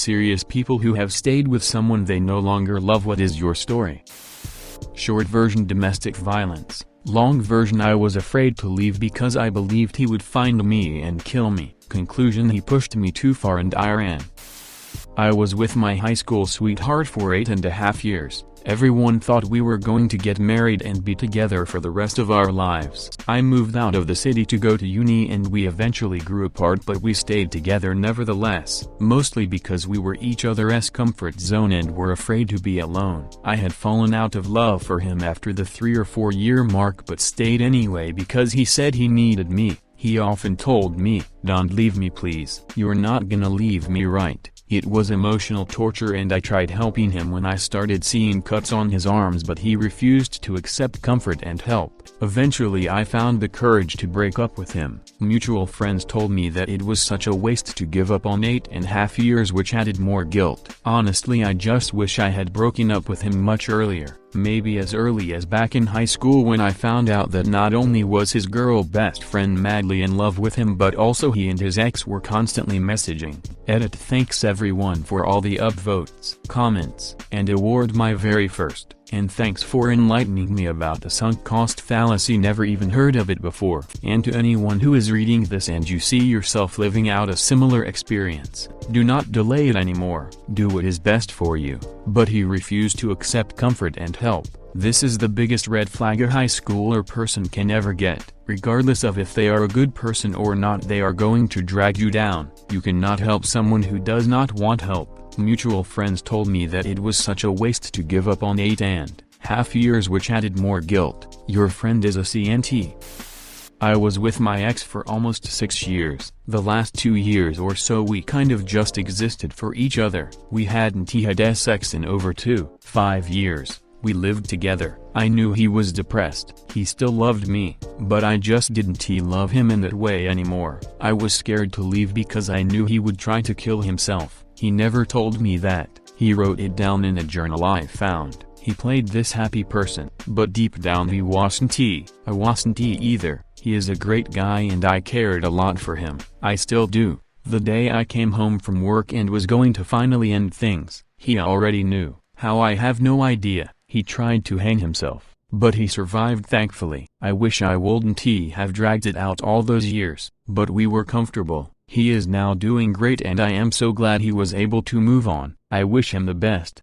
serious people who have stayed with someone they no longer love. What is your story? Short version: domestic violence. Long version: I was afraid to leave because I believed he would find me and kill me. Conclusion: he pushed me too far and I ran. I was with my high school sweetheart for 8.5 years. Everyone thought we were going to get married and be together for the rest of our lives. I moved out of the city to go to uni and we eventually grew apart, but we stayed together nevertheless, mostly because we were each other's comfort zone and were afraid to be alone. I had fallen out of love for him after the 3 or 4 year mark but stayed anyway because he said he needed me. He often told me, "Don't leave me please. You're not gonna leave me, right?" It was emotional torture and I tried helping him when I started seeing cuts on his arms, but he refused to accept comfort and help. Eventually I found the courage to break up with him. Mutual friends told me that it was such a waste to give up on 8.5 years, which added more guilt. Honestly, I just wish I had broken up with him much earlier. Maybe as early as back in high school when I found out that not only was his girl best friend madly in love with him but also he and his ex were constantly messaging. Edit. Thanks everyone for all the upvotes, comments, and award my very first. And thanks for enlightening me about the sunk cost fallacy, never even heard of it before. And to anyone who is reading this and you see yourself living out a similar experience, do not delay it anymore. Do what is best for you. But he refused to accept comfort and help. This is the biggest red flag a high schooler person can ever get. Regardless of if they are a good person or not, they are going to drag you down. You cannot help someone who does not want help. Mutual friends told me that it was such a waste to give up on 8.5 years, which added more guilt. Your friend is a CNT. I was with my ex for almost 6 years. The last 2 years or so we kind of just existed for each other. We hadn't had sex in over 5 years. We lived together. I knew he was depressed. He still loved me, but I just didn't love him in that way anymore. I was scared to leave because I knew he would try to kill himself. He never told me that. He wrote it down in a journal I found. He played this happy person, but deep down he wasn't. I wasn't either. He is a great guy and I cared a lot for him. I still do. The day I came home from work and was going to finally end things, he already knew. How? I have no idea. He tried to hang himself, but he survived thankfully. I wish I wouldn't have dragged it out all those years, but we were comfortable. He is now doing great and I am so glad he was able to move on. I wish him the best.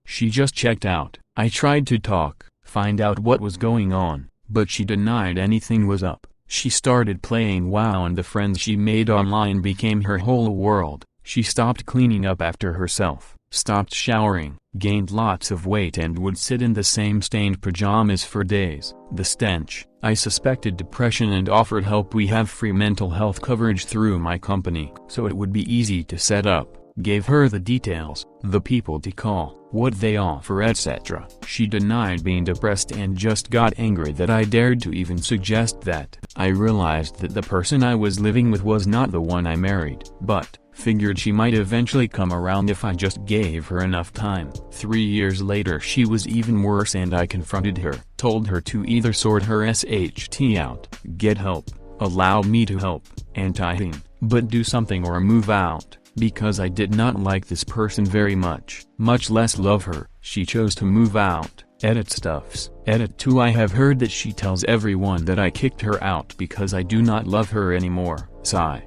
She just checked out. I tried to talk, find out what was going on, but she denied anything was up. She started playing WoW and the friends she made online became her whole world. She stopped cleaning up after herself, stopped showering, gained lots of weight and would sit in the same stained pajamas for days. The stench. I suspected depression and offered help. We have free mental health coverage through my company, so it would be easy to set up. Gave her the details, the people to call, what they offer, etc. She denied being depressed and just got angry that I dared to even suggest that. I realized that the person I was living with was not the one I married, but figured she might eventually come around if I just gave her enough time. 3 years later she was even worse and I confronted her, told her to either sort her SHT out, get help, allow me to help, anti-him, but do something or move out, because I did not like this person very much less love her. She chose to move out. Edit stuffs. Edit 2. I have heard that she tells everyone that I kicked her out because I do not love her anymore. Sigh.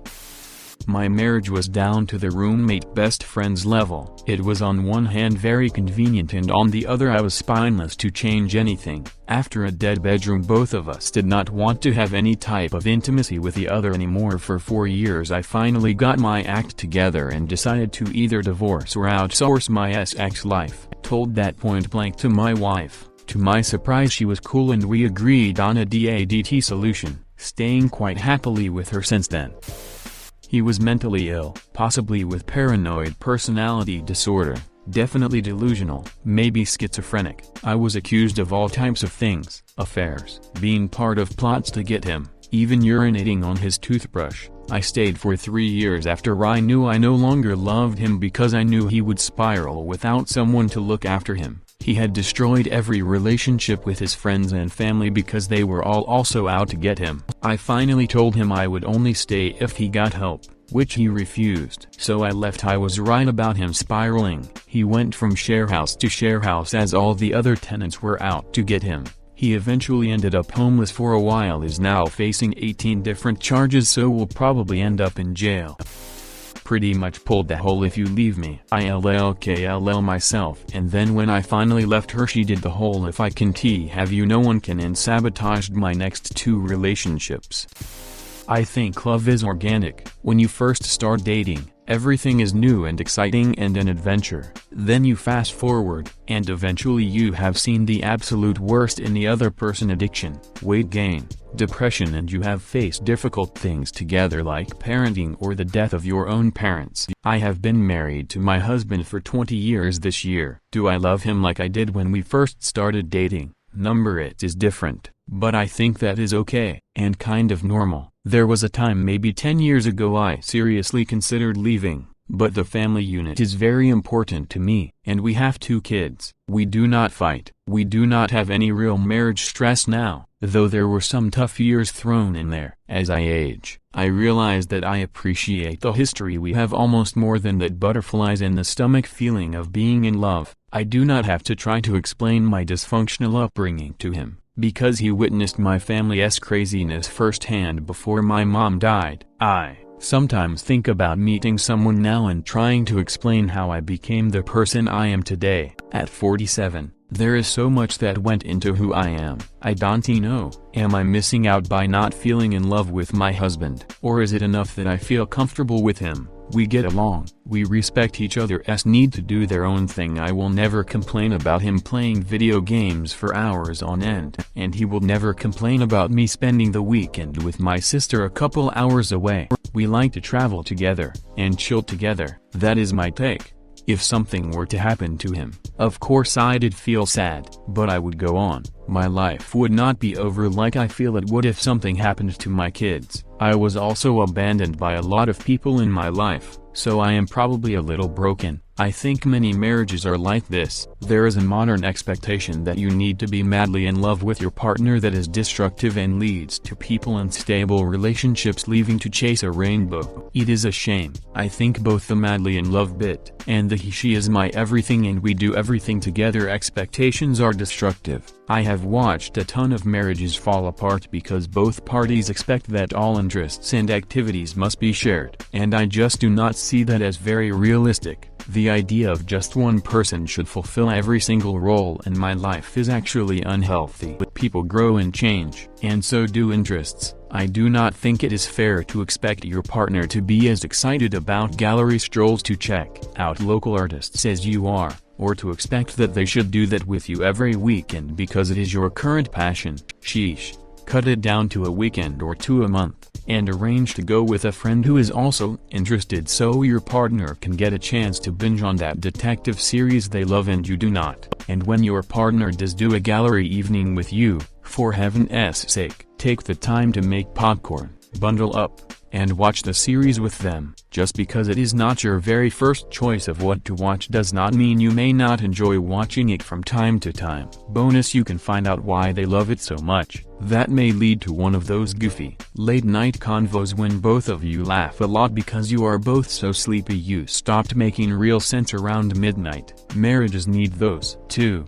My marriage was down to the roommate best friends level. It was on one hand very convenient and on the other I was spineless to change anything. After a dead bedroom both of us did not want to have any type of intimacy with the other anymore. For 4 years I finally got my act together and decided to either divorce or outsource my sex life. Told that point blank to my wife. To my surprise she was cool and we agreed on a DADT solution, staying quite happily with her since then. He was mentally ill, possibly with paranoid personality disorder, definitely delusional, maybe schizophrenic. I was accused of all types of things, affairs, being part of plots to get him, even urinating on his toothbrush. I stayed for 3 years after I knew I no longer loved him because I knew he would spiral without someone to look after him. He had destroyed every relationship with his friends and family because they were all also out to get him. I finally told him I would only stay if he got help, which he refused. So I left. I was right about him spiraling. He went from sharehouse to sharehouse as all the other tenants were out to get him. He eventually ended up homeless for a while, is now facing 18 different charges, so will probably end up in jail. Pretty much pulled the whole if you leave me ILLKLL myself, and then when I finally left her she did the whole if I can have you no one can, and sabotaged my next 2 relationships. I think love is organic. When you first start dating, everything is new and exciting and an adventure. Then you fast forward, and eventually you have seen the absolute worst in the other person: addiction, weight gain, depression, and you have faced difficult things together like parenting or the death of your own parents. I have been married to my husband for 20 years this year. Do I love him like I did when we first started dating? It is different, but I think that is okay, and kind of normal. There was a time maybe 10 years ago I seriously considered leaving, but the family unit is very important to me, and we have 2 kids. We do not fight. We do not have any real marriage stress now, though there were some tough years thrown in there. As I age, I realize that I appreciate the history we have almost more than that butterflies in the stomach feeling of being in love. I do not have to try to explain my dysfunctional upbringing to him, because he witnessed my family's craziness firsthand before my mom died. I sometimes think about meeting someone now and trying to explain how I became the person I am today. At 47, there is so much that went into who I am. I don't know. Am I missing out by not feeling in love with my husband? Or is it enough that I feel comfortable with him? We get along. We respect each other's need to do their own thing. I will never complain about him playing video games for hours on end, and he will never complain about me spending the weekend with my sister a couple hours away. We like to travel together, and chill together. That is my take. If something were to happen to him, of course I did feel sad, but I would go on. My life would not be over like I feel it would if something happened to my kids. I was also abandoned by a lot of people in my life, so I am probably a little broken. I think many marriages are like this. There is a modern expectation that you need to be madly in love with your partner that is destructive and leads to people in stable relationships leaving to chase a rainbow. It is a shame. I think both the madly in love bit and the he/she is my everything and we do everything together expectations are destructive. I have watched a ton of marriages fall apart because both parties expect that all interests and activities must be shared, and I just do not see that as very realistic. The idea of just one person should fulfill every single role in my life is actually unhealthy. People grow and change, and so do interests. I do not think it is fair to expect your partner to be as excited about gallery strolls to check out local artists as you are, or to expect that they should do that with you every weekend because it is your current passion. Sheesh. Cut it down to a weekend or 2 a month, and arrange to go with a friend who is also interested so your partner can get a chance to binge on that detective series they love and you do not. And when your partner does do a gallery evening with you, for heaven's sake, take the time to make popcorn, bundle up, and watch the series with them. Just because it is not your very first choice of what to watch does not mean you may not enjoy watching it from time to time. Bonus, you can find out why they love it so much. That may lead to one of those goofy, late-night convos when both of you laugh a lot because you are both so sleepy you stopped making real sense around midnight. Marriages need those, too.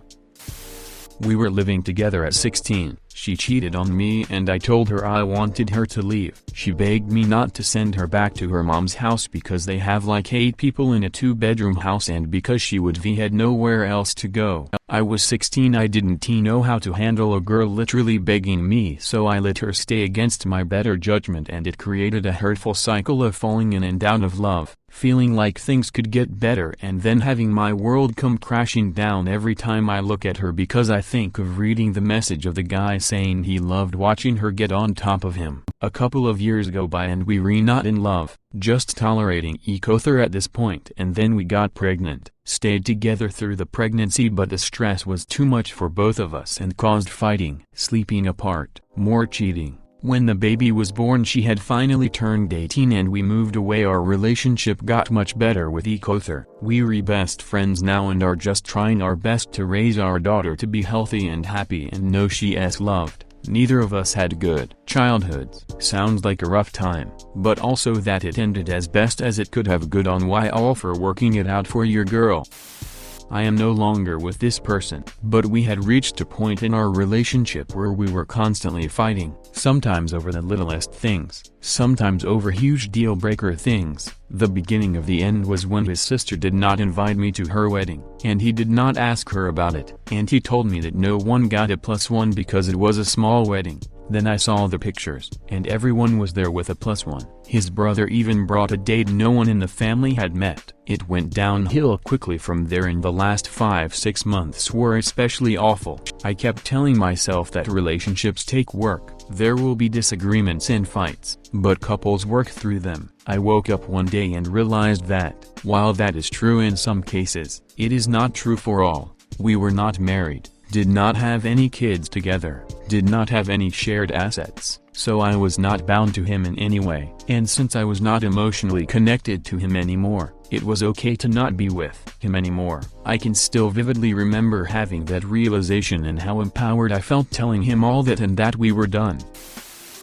We were living together at 16. She cheated on me and I told her I wanted her to leave. She begged me not to send her back to her mom's house because they have like 8 people in a 2-bedroom house and because she would had nowhere else to go. I was 16. I didn't know how to handle a girl literally begging me, so I let her stay against my better judgment, and it created a hurtful cycle of falling in and out of love, feeling like things could get better and then having my world come crashing down every time I look at her because I think of reading the message of the guy saying he loved watching her get on top of him. A couple of years go by and we were not in love, just tolerating each other at this point, and then we got pregnant. Stayed together through the pregnancy, but the stress was too much for both of us and caused fighting, sleeping apart, more cheating. When the baby was born she had finally turned 18 and we moved away. Our relationship got much better with each other. We're best friends now and are just trying our best to raise our daughter to be healthy and happy and know she is loved. Neither of us had good childhoods. Sounds like a rough time, but also that it ended as best as it could have. Good on you all for working it out for your girl. I am no longer with this person, but we had reached a point in our relationship where we were constantly fighting, sometimes over the littlest things, sometimes over huge deal-breaker things. The beginning of the end was when his sister did not invite me to her wedding, and he did not ask her about it, and he told me that no one got a +1 because it was a small wedding. Then I saw the pictures, and everyone was there with a +1. His brother even brought a date no one in the family had met. It went downhill quickly from there, and the last 5-6 months were especially awful. I kept telling myself that relationships take work. There will be disagreements and fights, but couples work through them. I woke up one day and realized that, while that is true in some cases, it is not true for all. We were not married, did not have any kids together, did not have any shared assets, so I was not bound to him in any way. And since I was not emotionally connected to him anymore, it was okay to not be with him anymore. I can still vividly remember having that realization and how empowered I felt telling him all that and that we were done.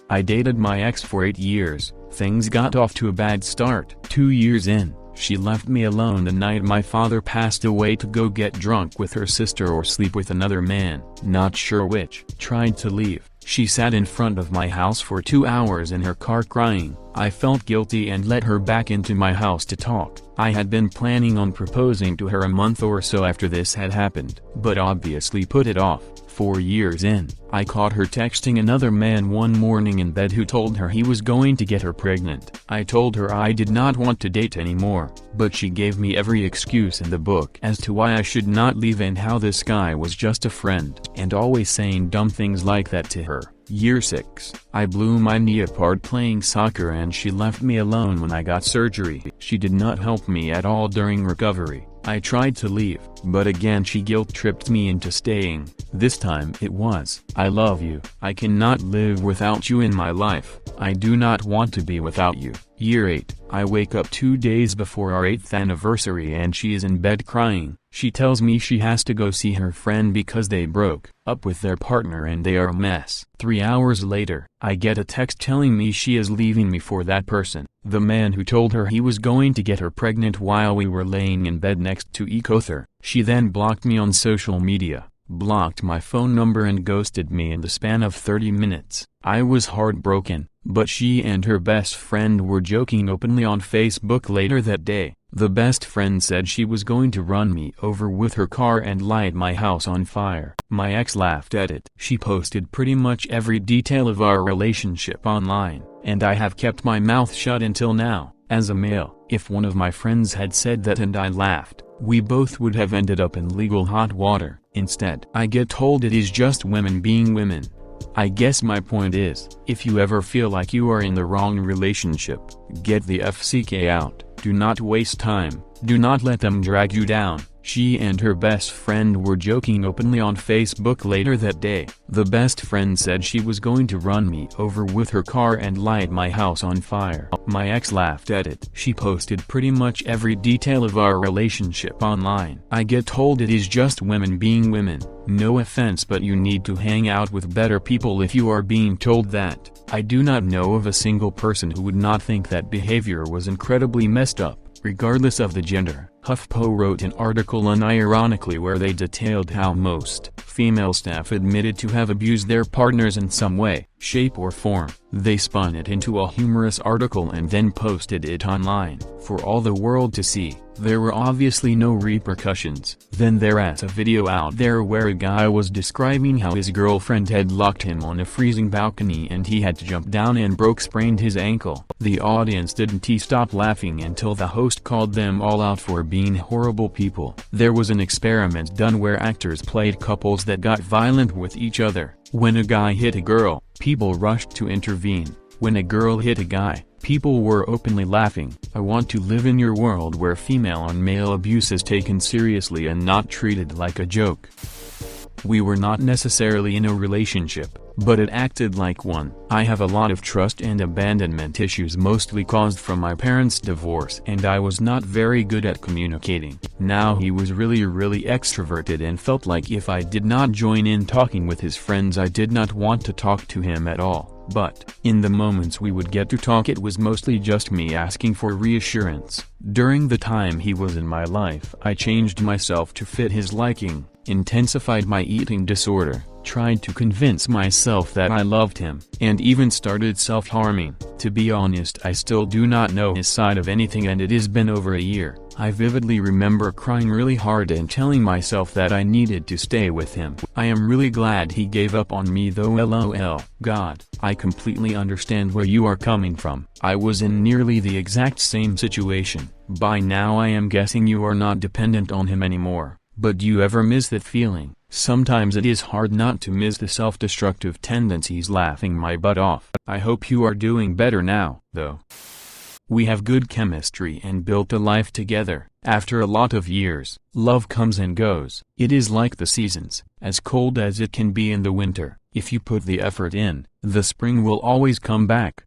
I dated my ex for 8 years. Things got off to a bad start. 2 years in, she left me alone the night my father passed away to go get drunk with her sister or sleep with another man, not sure which. Tried to leave. She sat in front of my house for 2 hours in her car crying. I felt guilty and let her back into my house to talk. I had been planning on proposing to her a month or so after this had happened, but obviously put it off. 4 years in, I caught her texting another man one morning in bed who told her he was going to get her pregnant. I told her I did not want to date anymore, but she gave me every excuse in the book as to why I should not leave and how this guy was just a friend, and always saying dumb things like that to her. Year 6, I blew my knee apart playing soccer and she left me alone when I got surgery. She did not help me at all during recovery. I tried to leave, but again she guilt-tripped me into staying. This time it was, "I love you. I cannot live without you in my life. I do not want to be without you." Year 8, I wake up 2 days before our 8th anniversary and she is in bed crying. She tells me she has to go see her friend because they broke up with their partner and they are a mess. 3 hours later, I get a text telling me she is leaving me for that person, the man who told her he was going to get her pregnant while we were laying in bed next to each other. She then blocked me on social media, blocked my phone number and ghosted me in the span of 30 minutes. I was heartbroken, but she and her best friend were joking openly on Facebook later that day. The best friend said she was going to run me over with her car and light my house on fire. My ex laughed at it. She posted pretty much every detail of our relationship online, and I have kept my mouth shut until now. As a male, if one of my friends had said that and I laughed, we both would have ended up in legal hot water. Instead, I get told it is just women being women. I guess my point is, if you ever feel like you are in the wrong relationship, get the FCK out. Do not waste time. Do not let them drag you down. She and her best friend were joking openly on Facebook later that day. The best friend said she was going to run me over with her car and light my house on fire. My ex laughed at it. She posted pretty much every detail of our relationship online. I get told it is just women being women. No offense, but you need to hang out with better people if you are being told that. I do not know of a single person who would not think that behavior was incredibly messed up, regardless of the gender. HuffPo wrote an article unironically where they detailed how most female staff admitted to have abused their partners in some way, shape or form. They spun it into a humorous article and then posted it online for all the world to see. There were obviously no repercussions. Then there's a video out there where a guy was describing how his girlfriend had locked him on a freezing balcony and he had to jump down and sprained his ankle. The audience didn't stop laughing until the host called them all out for being horrible people. There was an experiment done where actors played couples that got violent with each other. When a guy hit a girl, people rushed to intervene. When a girl hit a guy, people were openly laughing. I want to live in your world where female on male abuse is taken seriously and not treated like a joke. We were not necessarily in a relationship, but it acted like one. I have a lot of trust and abandonment issues, mostly caused from my parents' divorce, and I was not very good at communicating. Now he was really extroverted and felt like if I did not join in talking with his friends I did not want to talk to him at all. But, in the moments we would get to talk, it was mostly just me asking for reassurance. During the time he was in my life, I changed myself to fit his liking, intensified my eating disorder, tried to convince myself that I loved him, and even started self-harming. To be honest, I still do not know his side of anything, and it has been over a year. I vividly remember crying really hard and telling myself that I needed to stay with him. I am really glad he gave up on me though, lol. God, I completely understand where you are coming from. I was in nearly the exact same situation. By now I am guessing you are not dependent on him anymore, but do you ever miss that feeling? Sometimes it is hard not to miss the self-destructive tendencies laughing my butt off. I hope you are doing better now, though. We have good chemistry and built a life together. After a lot of years, love comes and goes. It is like the seasons, as cold as it can be in the winter. If you put the effort in, the spring will always come back.